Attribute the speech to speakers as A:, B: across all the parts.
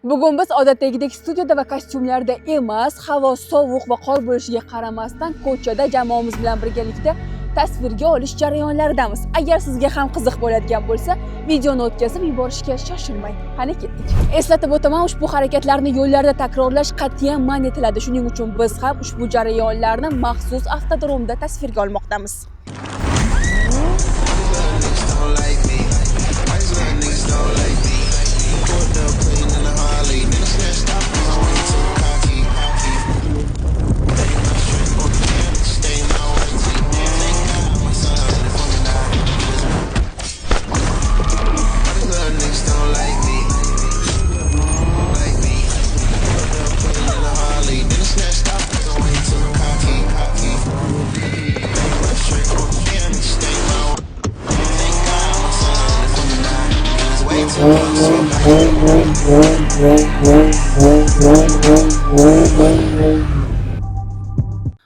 A: Bugun biz odatdagidek studiyada va kostyumlarda emas, havo sovuq va qor bo'lishiga qaramasdan ko'chada jamoamiz bilan birgalikda tasvirga olish jarayonlaridamiz. Agar sizga ham qiziq bo'ladigan bo'lsa, videoni o'tkazib yuborishga shoshilmang. Qani ketdik. Eslatib o'taman, ushbu harakatlarni yo'llarda takrorlash qat'iyan man etiladi. Shuning uchun biz ham ushbu jarayonlarni maxsus avtodromda tasvirga olmoqdamiz.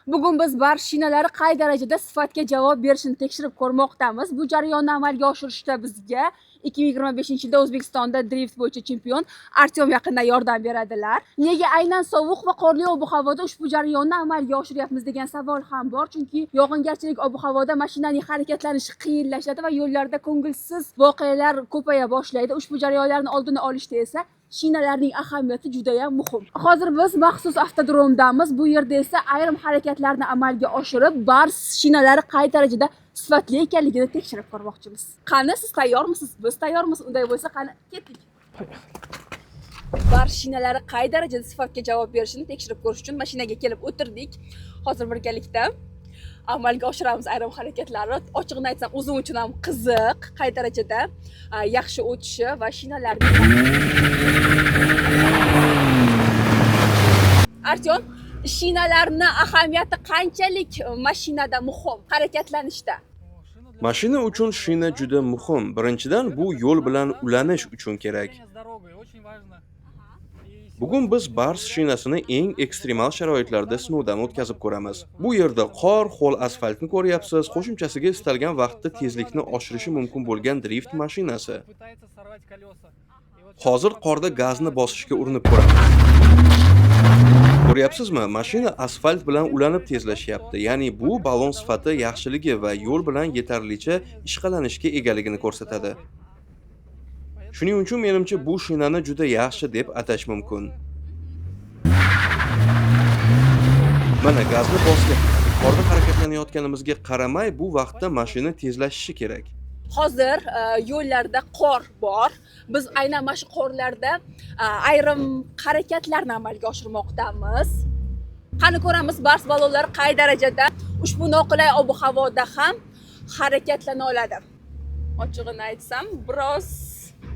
A: Bugun biz bar shinalari qay darajada sifatga javob berishini tekshirib ko'rmoqdamiz. Bu jarayonni amalga oshirishda bizga 2025-yilda O'zbekistonda drift bo'yicha chempion Artyom yaqindan yordam beradilar. Nega aynan sovuq va qorli ob-havoda ushbu jarayonni amalga oshiryapmiz degan savol ham bor, chunki yog'ingarchilik ob-havoda mashinaning harakatlanishi qiyinlashadi va yo'llarda ko'ngilsiz voqealar ko'paya boshlaydi. Ushbu jarayonlarni oldini olishda esa shinalarning ahamiyati juda ham muhim. Hozir biz maxsus avtodromdamiz. Bu yerda esa ayrim harakatlarni amalga oshirib, bar shinalari qay darajada sifatli ekanligini tekshirib ko'rmoqchimiz. Qani, siz tayyormisiz? Biz tayyormiz. Unday bo'lsa, qani ketdik. Bar shinalari qay darajada sifatga javob berishini tekshirib ko'rish uchun mashinaga kelib o'tirdik. Hozir birgalikda amalga oshiramiz ayrim harakatlarni. Ochiqni aytsam, o'zim uchun ham qiziq, qay darajada yaxshi o'tishi va shinalarning Artyom, shinalarning ahamiyati qanchalik mashinada muhim harakatlanishda?
B: Mashina uchun shina juda muhim. Birinchidan, bu yo'l bilan ulanish uchun kerak. Bugun biz Bars shinasini eng ekstremal sharoitlarda sinovdan o'tkazib ko'ramiz. Bu yerda qor, ho'l asfaltni ko'ryapsiz, qo'shimchasiga istalgan vaqtda tezlikni oshirishi mumkin bo'lgan drift mashinasi. Hozir qorda gazni bosishga urinib ko'ramiz. Ko'ryapsizmi? Mashina asfalt bilan ulanib tezlashyapti. Ya'ni bu balon sifati yaxshiligi va yo'l bilan yetarlicha ishqalanishga egaligini ko'rsatadi. Shuning uchun menimcha bu shinani juda yaxshi deb atash mumkin. Mana gazni bosyapti. Qorda harakatlanayotganimizga qaramay, bu vaqtda mashina tezlashishi kerak.
A: Hozir yo'llarda qor bor. Biz aynan mana shu qorlarda ayrim harakatlarni amalga oshirmoqdamiz. Qani ko'ramiz, bars balonlari qay darajada ushbu noqulay ob-havoda ham harakatlana oladi. Ochig'ini aytsam, biroz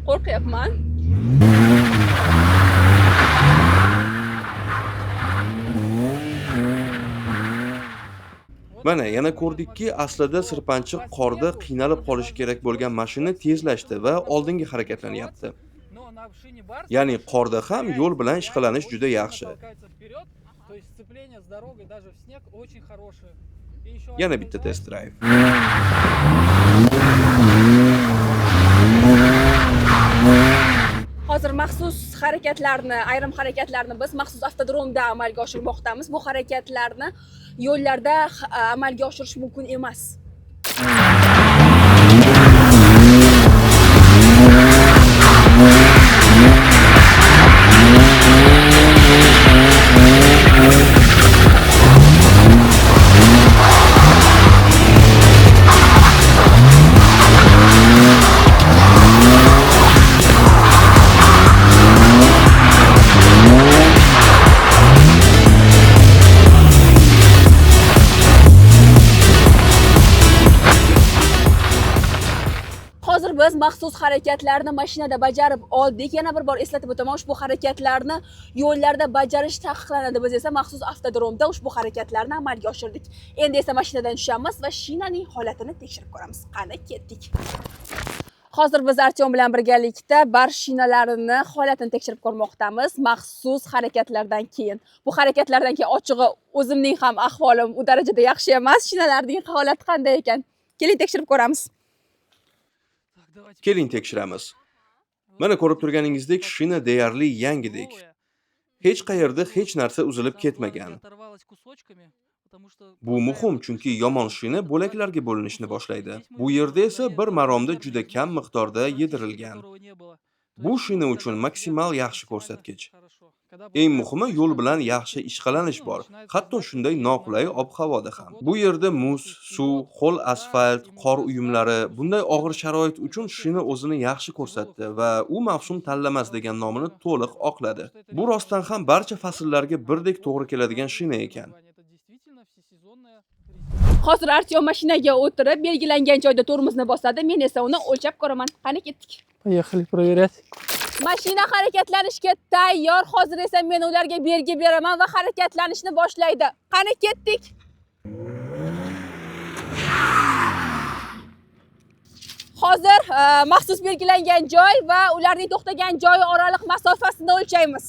A: qo'rqyapman.
B: Mana yana ko'rdikki, aslida sirpanchiq qorda qiynalib qolishi kerak bo'lgan mashina tezlashdi va oldinga harakatlanyapti. Ya'ni qorda ham yo'l bilan ishqalanish juda yaxshi. Yana bitta test drive.
A: Hozir maxsus harakatlarni, ayrim harakatlarni biz maxsus avtodromda amalga oshirmoqdamiz. Bu harakatlarni yo'llarda amalga oshirish mumkin emas. Biz maxsus harakatlarni mashinada bajarib oldik. Yana bir bor eslatib o'taman, ushbu harakatlarni yo'llarda bajarish taqiqlanadi. Biz esa maxsus avtodromda ushbu harakatlarni amalga oshirdik. Endi esa mashinadan tushamiz va shinaning holatini tekshirib ko'ramiz. Qani ketdik. Hozir biz Artyom bilan birgalikda bar shinalarini holatini tekshirib ko'rmoqdamiz. Maxsus harakatlardan keyin. Bu harakatlardan keyin ochig'i o'zimning ham ahvolim u darajada yaxshi emas. Shinalarning holati qanday ekan? Keling tekshirib ko'ramiz.
B: Keling tekshiramiz. Mana ko'rib turganingizdek, shina deyarli yangidek. Hech qayerda hech narsa uzilib ketmagan. Bu muhim, chunki yomon shina bo'laklarga bo'linishni boshlaydi. Bu yerda esa bir maromda juda kam miqdorda yedirilgan. Bu shina uchun maksimal yaxshi ko'rsatkich. Eng muhimi, yo'l bilan yaxshi ishqalanish bor. Hatto shunday noqulay ob-havoda ham. Bu yerda muz, suv, ho'l asfalt, qor uyumlari, bunday og'ir sharoit uchun shina o'zini yaxshi ko'rsatdi va u mavsum tanlamas degan nomini to'liq oqladi. Bu rostdan ham barcha fasllarga birdek to'g'ri keladigan shina ekan.
A: Hozir Artyom mashinaga o'tirib, belgilangan joyda tormozni bosadi, men esa uni o'lchab ko'raman. Qani ketdik.
C: Поехали проверять.
A: Mashina harakatlanishga tayyor. Hozir esa men ularga belgi beraman va harakatlanishni boshlaydi. Qani ketdik. Hozir maxsus belgilangan joy va ularning to'xtagan joyi oraliq masofasini o'lchaymiz.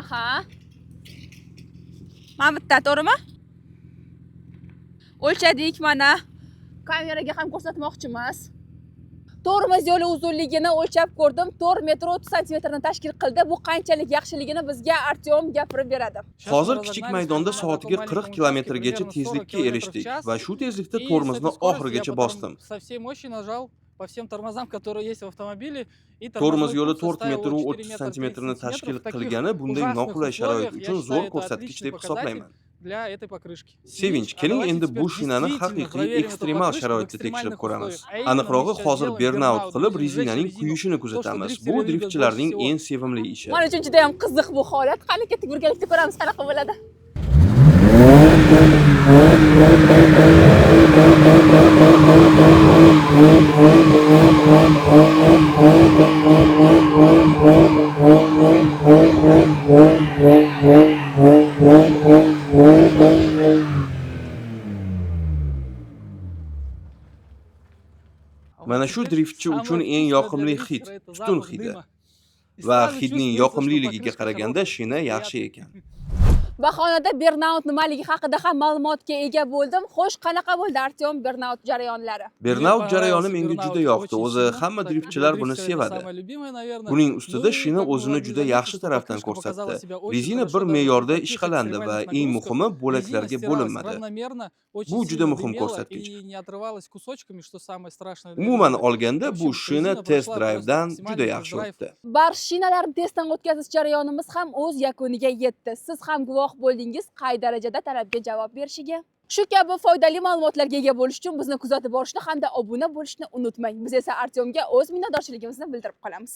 A: Aha. Mana bitta, to'g'rimi? O'lchadik mana. Kameraga ham ko'rsatmoqchimiz. Tormoz yo'li uzunligini o'lchab ko'rdim. 4 metr 30 santimetrni tashkil qildi. Bu qanchalik yaxshiligini bizga Artyom gapirib beradi.
B: Hozir kichik maydonda soatiga 40 kilometrgacha tezlikka erishdik va shu tezlikda tormozni oxirigacha bosdim.
C: По всем тормозам, которые есть в автомобиле.
B: Tormoz yo'li 4 metr 30 santimetrni tashkil qilgani bunday noqulay sharoit uchun zo'r ko'rsatkich deb hisoblayman.
C: Для этой покрышки.
B: Sevinch, keling endi bu shinani haqiqiy ekstremal sharoitda tekshirib ko'ramiz. Aniqrog'i, hozir burnout qilib rezinaning kuyishini kuzatamiz. Bu driftchilarning eng sevimli ishi.
A: Men uchun juda ham qiziq bu holat. Qani ketdik, birgalikda ko'ramiz qanaqa bo'ladi.
B: Mana shu driftchi uchun eng yoqimli hid tutun hidi. Va hidning yoqimliligiga qaraganda shina yaxshi ekan.
A: Bahonada burnout nimaligi haqida ham ma'lumotga ega bo'ldim. Xo'sh, qanaqa bo'ldi Artyom burnout jarayonlari?
B: Burnout jarayoni menga juda yoqdi. O'zi hamma driftchilar buni sevadi. Buning ustida shina o'zini juda yaxshi tarafdan ko'rsatdi. Rezina bir me'yorda ishqalandi va eng muhimi bo'laklarga bo'linmadi. Bu juda muhim ko'rsatkich. Umuman olganda bu shina test drive'dan juda yaxshi o'tdi.
A: Barcha shinalarni testdan o'tkazish jarayonimiz ham o'z yakuniga yetdi. Siz ham guvoh bo'ldingiz qay darajada talabga javob berishiga. Shu kabi foydali ma'lumotlarga ega bo'lish uchun bizni kuzatib borishni hamda obuna bo'lishni unutmang. Biz esa Artyomga o'z minnatdorchiligimizni bildirib qolamiz.